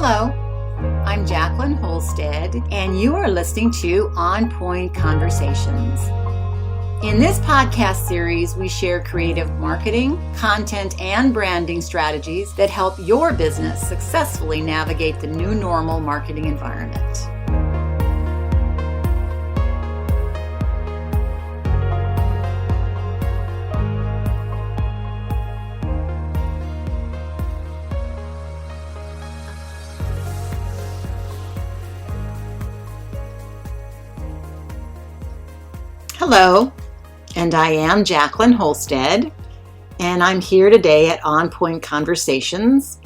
Hello, I'm Jacqueline Holstead, and you are listening to On Point Conversations. In this podcast series, we share creative marketing, content, and branding strategies that help your business successfully navigate the new normal marketing environment. Hello, and I am Jacqueline Holstead, and I'm here today at On Point Conversations,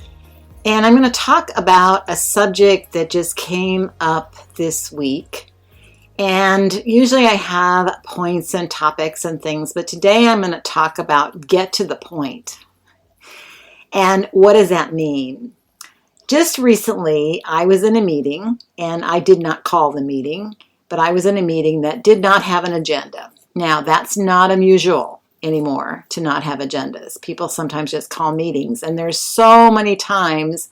and I'm going to talk about a subject that just came up this week. And usually I have points and topics and things, but today I'm going to talk about get to the point. And what does that mean? Just recently, I was in a meeting, and I did not call the meeting, but I was in a meeting that did not have an agenda. Now, that's not unusual anymore to not have agendas. People sometimes just call meetings, and there's so many times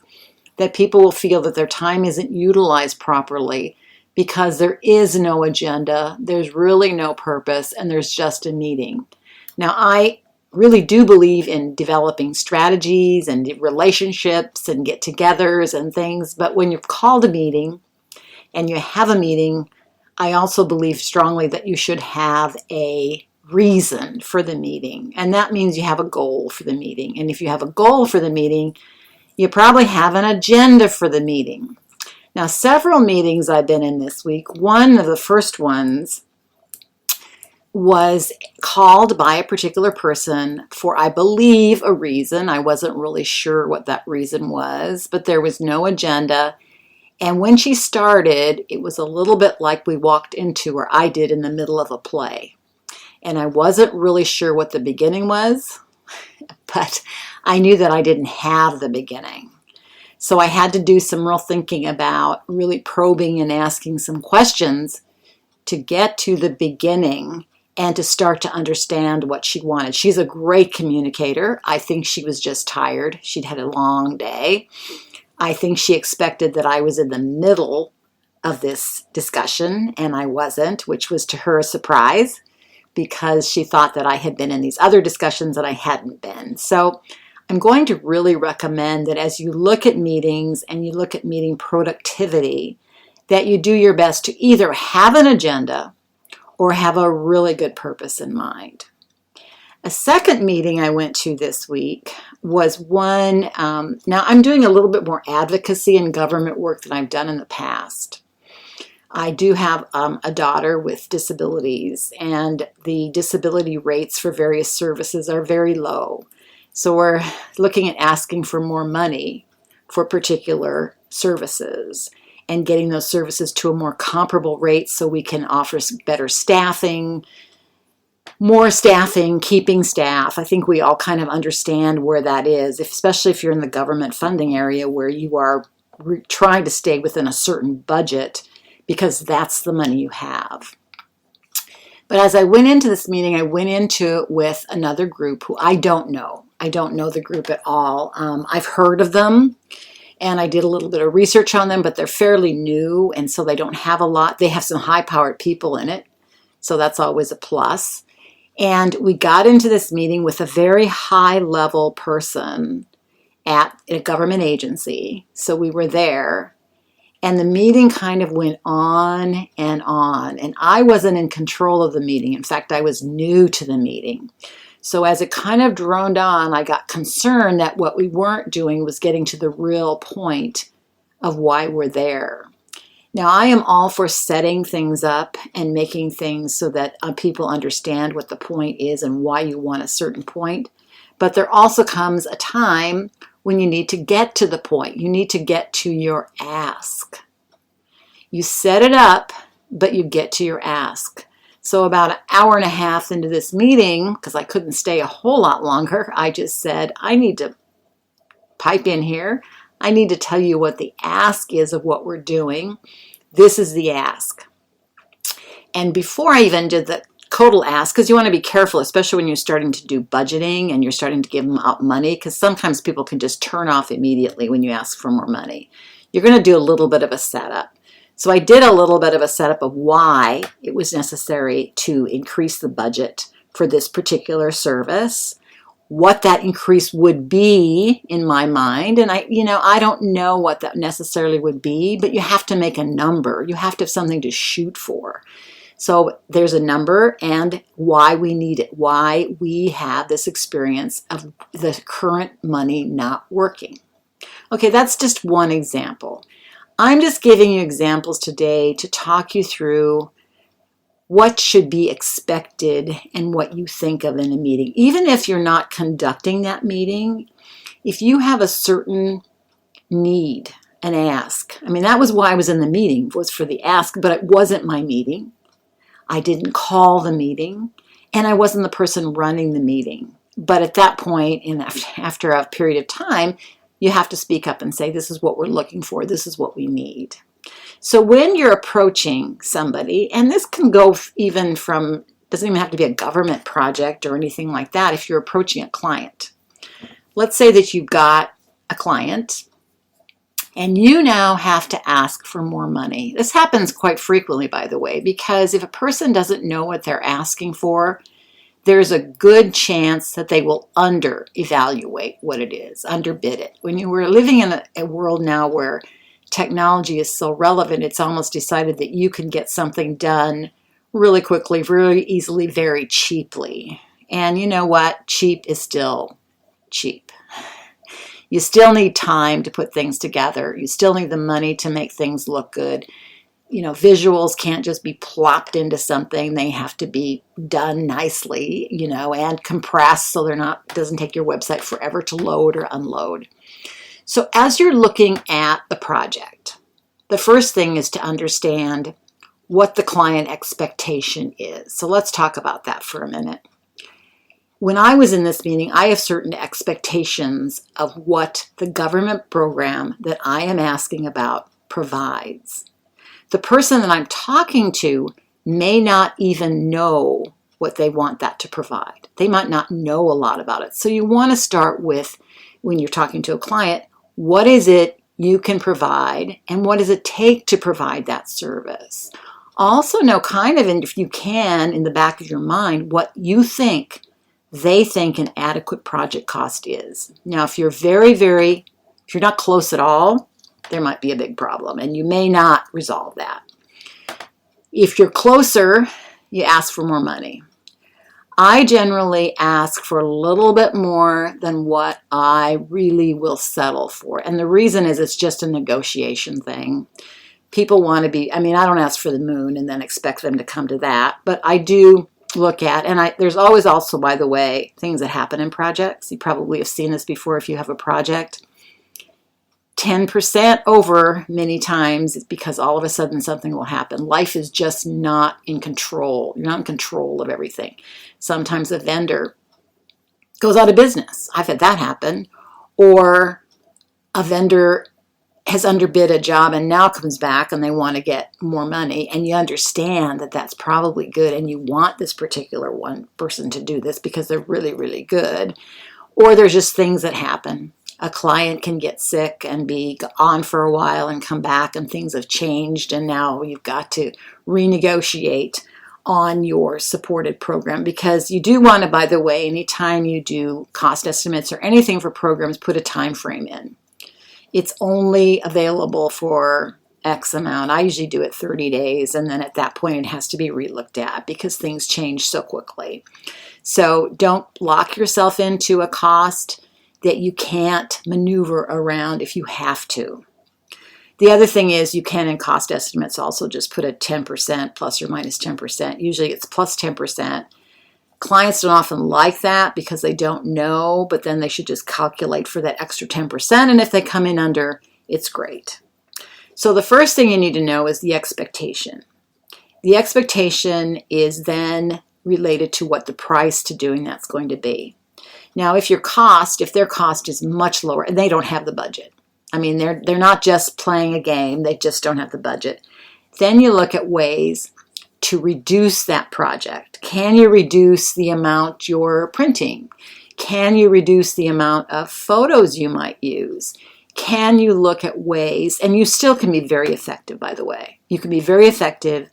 that people will feel that their time isn't utilized properly because there is no agenda, there's really no purpose, and there's just a meeting. Now, I really do believe in developing strategies and relationships and get-togethers and things, but when you've called a meeting and you have a meeting, I also believe strongly that you should have a reason for the meeting, and that means you have a goal for the meeting. And if you have a goal for the meeting, you probably have an agenda for the meeting. Now, several meetings I've been in this week, one of the first ones was called by a particular person for, I believe, a reason. I wasn't really sure what that reason was, but there was no agenda. And when she started, it was a little bit like we walked into, or I did, in the middle of a play. And I wasn't really sure what the beginning was, but I knew that I didn't have the beginning. So I had to do some real thinking about really probing and asking some questions to get to the beginning and to start to understand what she wanted. She's a great communicator. I think she was just tired. She'd had a long day. I think she expected that I was in the middle of this discussion, and I wasn't, which was to her a surprise because she thought that I had been in these other discussions and I hadn't been. So I'm going to really recommend that as you look at meetings and you look at meeting productivity, that you do your best to either have an agenda or have a really good purpose in mind. A second meeting I went to this week was one, now I'm doing a little bit more advocacy and government work than I've done in the past. I do have a daughter with disabilities, and the disability rates for various services are very low. So we're looking at asking for more money for particular services and getting those services to a more comparable rate so we can offer better staffing, more staffing, keeping staff. I think we all kind of understand where that is, especially if you're in the government funding area where you are trying to stay within a certain budget because that's the money you have. But as I went into this meeting, I went into it with another group who I don't know. I don't know the group at all. I've heard of them, and I did a little bit of research on them, but they're fairly new, and so they don't have a lot. They have some high-powered people in it, so that's always a plus. And we got into this meeting with a very high-level person at a government agency. So we were there, and the meeting kind of went on, and I wasn't in control of the meeting. In fact, I was new to the meeting. So as it kind of droned on, I got concerned that what we weren't doing was getting to the real point of why we're there. Now, I am all for setting things up and making things so that people understand what the point is and why you want a certain point. But there also comes a time when you need to get to the point. You need to get to your ask. You set it up, but you get to your ask. So about an hour and a half into this meeting, because I couldn't stay a whole lot longer, I just said, I need to pipe in here. I need to tell you what the ask is of what we're doing. This is the ask. And before I even did the total ask, because you want to be careful, especially when you're starting to do budgeting and you're starting to give them out money, because sometimes people can just turn off immediately when you ask for more money. you're going to do a little bit of a setup. So I did a little bit of a setup of why it was necessary to increase the budget for this particular service, what that increase would be in my mind. And I don't know what that necessarily would be, but you have to make a number. You have to have something to shoot for. So there's a number and why we need it, why we have this experience of the current money not working. Okay, that's just one example. I'm just giving you examples today to talk you through what should be expected and what you think of in a meeting. Even if you're not conducting that meeting, if you have a certain need, an ask. I mean, that was why I was in the meeting, was for the ask, but it wasn't my meeting. I didn't call the meeting, and I wasn't the person running the meeting. But at that point, after a period of time, you have to speak up and say, this is what we're looking for, this is what we need. So when you're approaching somebody, and this can go even from, doesn't even have to be a government project or anything like that, if you're approaching a client. Let's say that you've got a client, and you now have to ask for more money. This happens quite frequently, by the way, because if a person doesn't know what they're asking for, there's a good chance that they will under-evaluate what it is, underbid it. When we're living in a world now where technology is so relevant, it's almost decided that you can get something done really quickly, really easily, very cheaply. And you know what? Cheap is still cheap. You still need time to put things together. You still need the money to make things look good. Visuals can't just be plopped into something. They have to be done nicely, and compressed so doesn't take your website forever to load or unload. So as you're looking at the project, the first thing is to understand what the client expectation is. So let's talk about that for a minute. When I was in this meeting, I have certain expectations of what the government program that I am asking about provides. The person that I'm talking to may not even know what they want that to provide. They might not know a lot about it. So you want to start with, when you're talking to a client, what is it you can provide and what does it take to provide that service? Also know if you can, in the back of your mind, what you think they think an adequate project cost is. Now, if you're if you're not close at all, there might be a big problem and you may not resolve that. If you're closer, you ask for more money. I generally ask for a little bit more than what I really will settle for. And the reason is it's just a negotiation thing. People want to be, I don't ask for the moon and then expect them to come to that, but I do look at, and there's always also, by the way, things that happen in projects. You probably have seen this before if you have a project. 10% over many times because all of a sudden something will happen. Life is just not in control. You're not in control of everything. Sometimes a vendor goes out of business. I've had that happen. Or a vendor has underbid a job and now comes back and they want to get more money, and you understand that that's probably good and you want this particular one person to do this because they're really, really good. Or there's just things that happen. A client can get sick and be on for a while and come back and things have changed and now you've got to renegotiate on your supported program, because you do want to, by the way, anytime you do cost estimates or anything for programs, put a time frame in. It's only available for X amount. I usually do it 30 days, and then at that point it has to be relooked at because things change so quickly. So don't lock yourself into a cost that you can't maneuver around if you have to. The other thing is you can, in cost estimates, also just put a 10% plus or minus 10%. Usually it's plus 10%. Clients don't often like that because they don't know, but then they should just calculate for that extra 10%. And if they come in under, it's great. So the first thing you need to know is the expectation. The expectation is then related to what the price to doing that's going to be. Now, if their cost is much lower, and they don't have the budget. They're not just playing a game, they just don't have the budget. Then you look at ways to reduce that project. Can you reduce the amount you're printing? Can you reduce the amount of photos you might use? can you look at ways, and you still can be very effective, by the way. You can be very effective.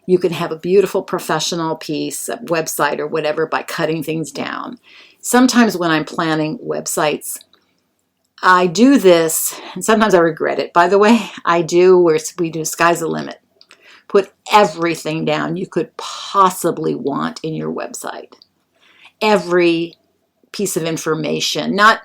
You can have a beautiful professional piece, a website or whatever, by cutting things down. Sometimes when I'm planning websites, I do this, and sometimes I regret it, by the way. I do where we do sky's the limit. Put everything down you could possibly want in your website. Every piece of information, not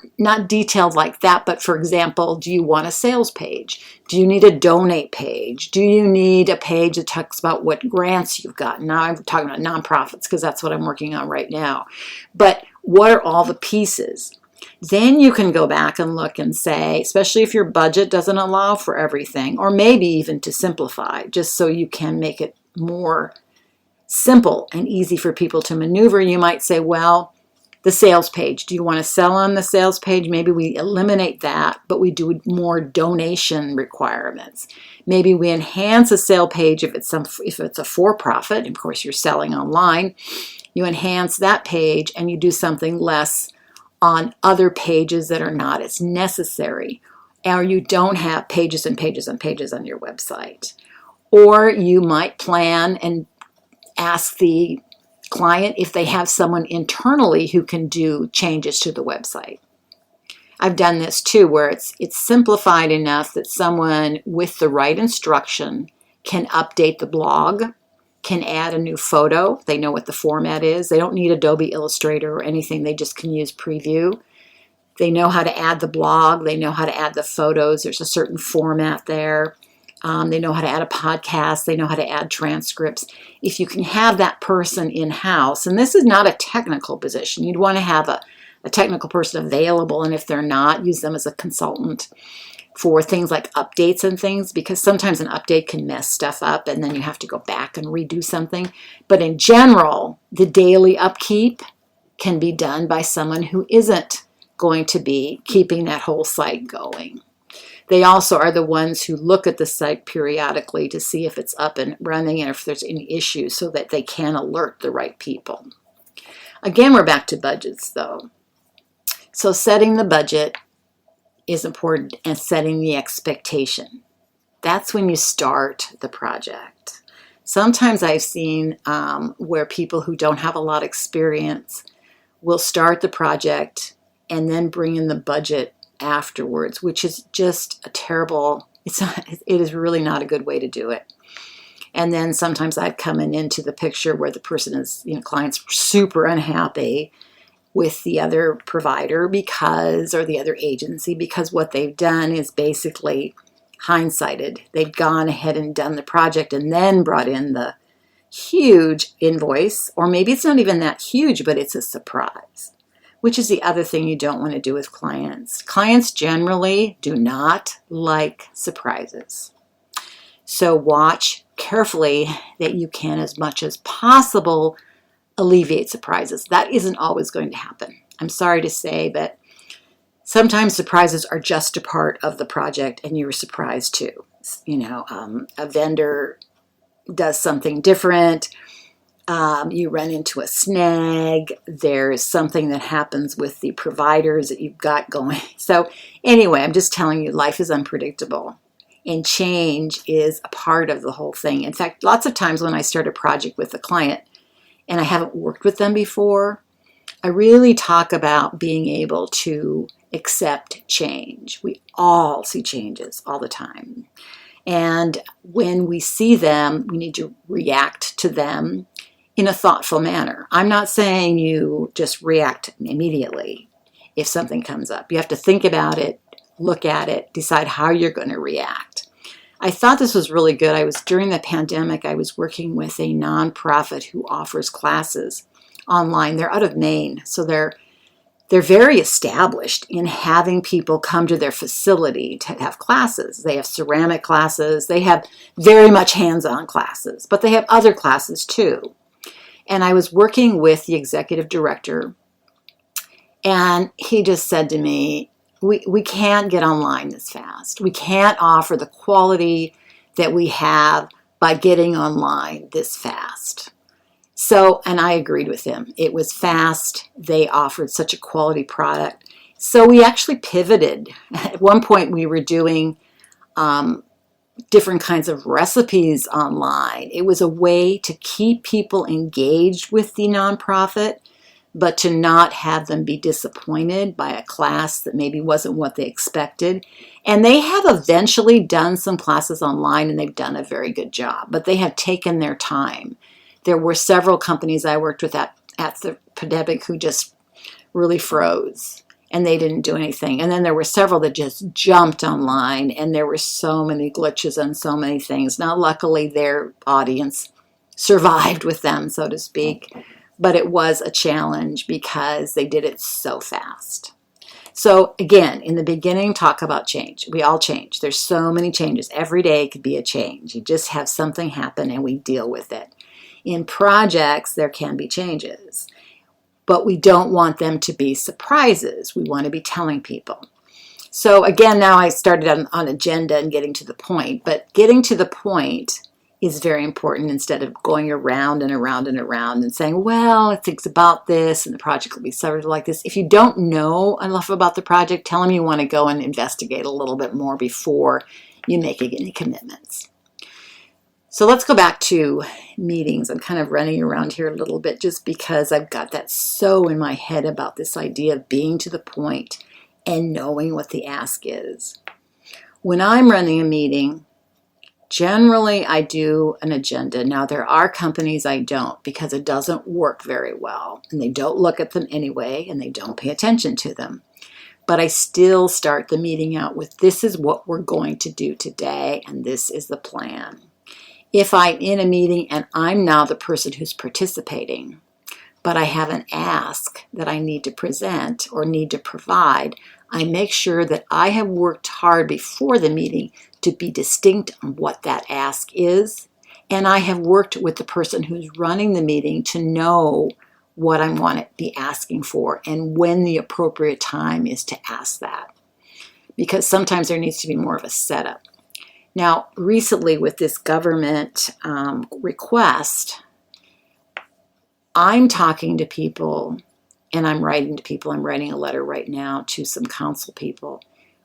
detailed like that, but for example, do you want a sales page? Do you need a donate page? Do you need a page that talks about what grants you've gotten? Now I'm talking about nonprofits because that's what I'm working on right now. But what are all the pieces? Then you can go back and look and say, especially if your budget doesn't allow for everything, or maybe even to simplify, just so you can make it more simple and easy for people to maneuver, you might say, well, the sales page. Do you want to sell on the sales page? Maybe we eliminate that, but we do more donation requirements. Maybe we enhance a sale page if it's a for-profit. Of course, you're selling online. You enhance that page and you do something less on other pages that are not as necessary, or you don't have pages and pages and pages on your website. Or you might plan and ask the client if they have someone internally who can do changes to the website. I've done this too, where it's simplified enough that someone with the right instruction can update the blog, can add a new photo. They know what the format is. They don't need Adobe Illustrator or anything. They just can use Preview. They know how to add the blog. They know how to add the photos. There's a certain format there. They know how to add a podcast. They know how to add transcripts. If you can have that person in-house, and this is not a technical position, you'd want to have a technical person available, and if they're not, use them as a consultant for things like updates and things, because sometimes an update can mess stuff up and then you have to go back and redo something. But in general, the daily upkeep can be done by someone who isn't going to be keeping that whole site going. They also are the ones who look at the site periodically to see if it's up and running and if there's any issues so that they can alert the right people. Again, we're back to budgets though. So setting the budget is important, and setting the expectation. That's when you start the project. Sometimes I've seen where people who don't have a lot of experience will start the project and then bring in the budget afterwards, which is just a terrible, it is really not a good way to do it. And then sometimes I've come into the picture where the person is, client's super unhappy with the other provider or the other agency, because what they've done is basically hindsighted. They've gone ahead and done the project and then brought in the huge invoice, or maybe it's not even that huge, but it's a surprise, which is the other thing you don't want to do with clients. Clients generally do not like surprises. So watch carefully that you can, as much as possible, alleviate surprises. That isn't always going to happen. I'm sorry to say, but sometimes surprises are just a part of the project and you're surprised too. A vendor does something different. You run into a snag. There's something that happens with the providers that you've got going. So anyway, I'm just telling you, life is unpredictable. And change is a part of the whole thing. In fact, lots of times when I start a project with a client and I haven't worked with them before, I really talk about being able to accept change. We all see changes all the time. And when we see them, we need to react to them in a thoughtful manner. I'm not saying you just react immediately if something comes up. You have to think about it, look at it, decide how you're going to react. I thought this was really good. During the pandemic, I was working with a nonprofit who offers classes online. They're out of Maine, so they're very established in having people come to their facility to have classes. They have ceramic classes. They have very much hands-on classes, but they have other classes too. And I was working with the executive director, and he just said to me, we can't get online this fast. We can't offer the quality that we have by getting online this fast. So, and I agreed with him. It was fast. They offered such a quality product. So we actually pivoted. At one point, we were doing different kinds of recipes online. It was a way to keep people engaged with the nonprofit, but to not have them be disappointed by a class that maybe wasn't what they expected. And they have eventually done some classes online, and they've done a very good job, but they have taken their time. There were several companies I worked with at the pandemic who just really froze, and they didn't do anything. And then there were several that just jumped online, and there were so many glitches and so many things. Now, luckily, their audience survived with them, so to speak, but it was a challenge because they did it so fast. So again, in the beginning, talk about change. We all change. There's so many changes. Every day could be a change. You just have something happen and we deal with it. In projects, there can be changes, but we don't want them to be surprises. We want to be telling people. So again, now I started on agenda and getting to the point, but getting to the point is very important instead of going around and around and around and saying, well, it thinks about this and the project will be started like this. If you don't know enough about the project, tell them you want to go and investigate a little bit more before you make any commitments. So let's go back to meetings. I'm kind of running around here a little bit just because I've got that so in my head about this idea of being to the point and knowing what the ask is. When I'm running a meeting, generally I do an agenda. Now there are companies I don't because it doesn't work very well and they don't look at them anyway and they don't pay attention to them. But I still start the meeting out with, this is what we're going to do today and this is the plan. If I'm in a meeting and I'm now the person who's participating, but I have an ask that I need to present or need to provide, I make sure that I have worked hard before the meeting to be distinct on what that ask is, and I have worked with the person who's running the meeting to know what I want to be asking for and when the appropriate time is to ask that, because sometimes there needs to be more of a setup. Now, recently with this government request, I'm talking to people and I'm writing to people. I'm writing a letter right now to some council people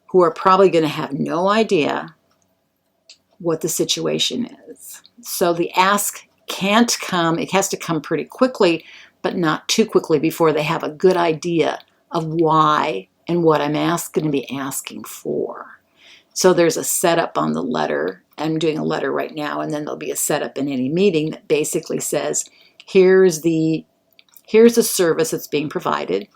who are probably going to have no idea what the situation is. So the ask can't come, it has to come pretty quickly, but not too quickly before they have a good idea of why and what I'm going to be asking for. So there's a setup on the letter. I'm doing a letter right now, and then there'll be a setup in any meeting that basically says, here's the service that's being provided.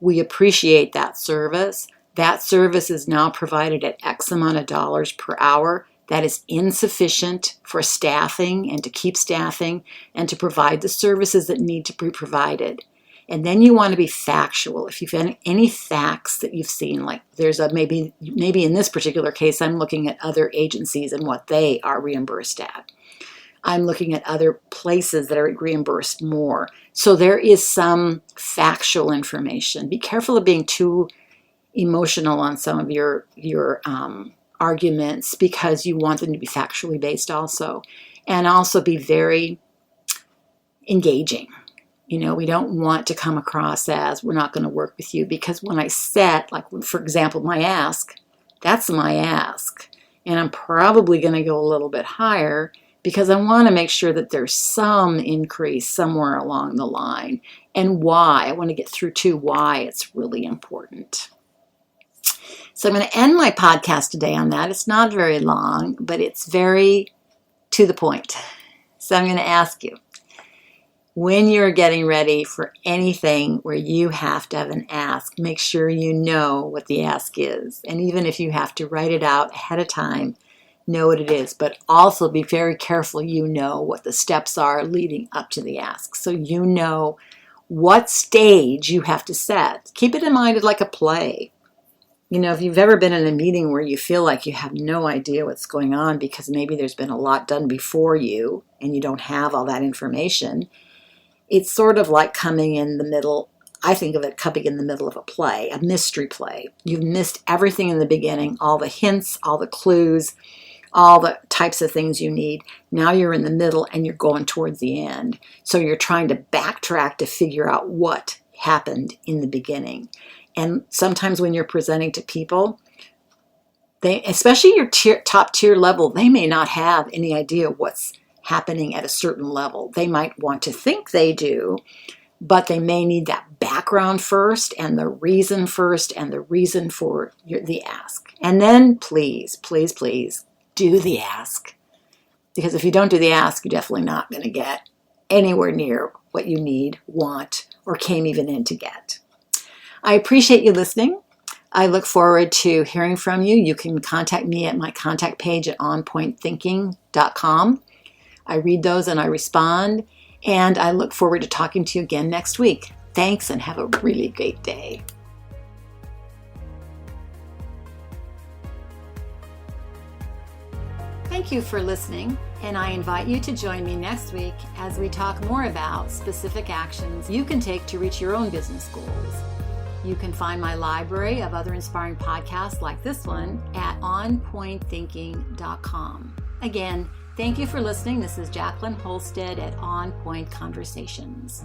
We appreciate that service. That service is now provided at X amount of dollars per hour. That is insufficient for staffing and to keep staffing and to provide the services that need to be provided. And then you want to be factual. If you've had any facts that you've seen, like there's a maybe in this particular case, I'm looking at other agencies and what they are reimbursed at. I'm looking at other places that are reimbursed more. So there is some factual information. Be careful of being too emotional on some of your arguments, because you want them to be factually based also, and also be very engaging. You know, we don't want to come across as we're not going to work with you, because when I set, like for example, my ask, that's my ask, and I'm probably going to go a little bit higher because I want to make sure that there's some increase somewhere along the line, and why. I want to get through to why it's really important. So I'm going to end my podcast today on that. It's not very long, but it's very to the point. So I'm going to ask you, when you're getting ready for anything where you have to have an ask, make sure you know what the ask is. And even if you have to write it out ahead of time, know what it is. But also be very careful you know what the steps are leading up to the ask. So you know what stage you have to set. Keep it in mind like a play. You know, if you've ever been in a meeting where you feel like you have no idea what's going on because maybe there's been a lot done before you and you don't have all that information, it's sort of like coming in the middle. I think of it coming in the middle of a play, a mystery play. You've missed everything in the beginning, all the hints, all the clues, all the types of things you need. Now you're in the middle and you're going towards the end. So you're trying to backtrack to figure out what happened in the beginning. And sometimes when you're presenting to people, especially your top tier level, they may not have any idea what's happening at a certain level. They might want to think they do, but they may need that background first and the reason first and the reason for the ask. And then please, please, please do the ask. Because if you don't do the ask, you're definitely not going to get anywhere near what you need, want, or came even in to get. I appreciate you listening. I look forward to hearing from you. You can contact me at my contact page at onpointthinking.com. I read those and I respond, and I look forward to talking to you again next week. Thanks, and have a really great day. Thank you for listening, and I invite you to join me next week as we talk more about specific actions you can take to reach your own business goals. You can find my library of other inspiring podcasts like this one at onpointthinking.com. Again, thank you for listening. This is Jacqueline Holstead at On Point Conversations.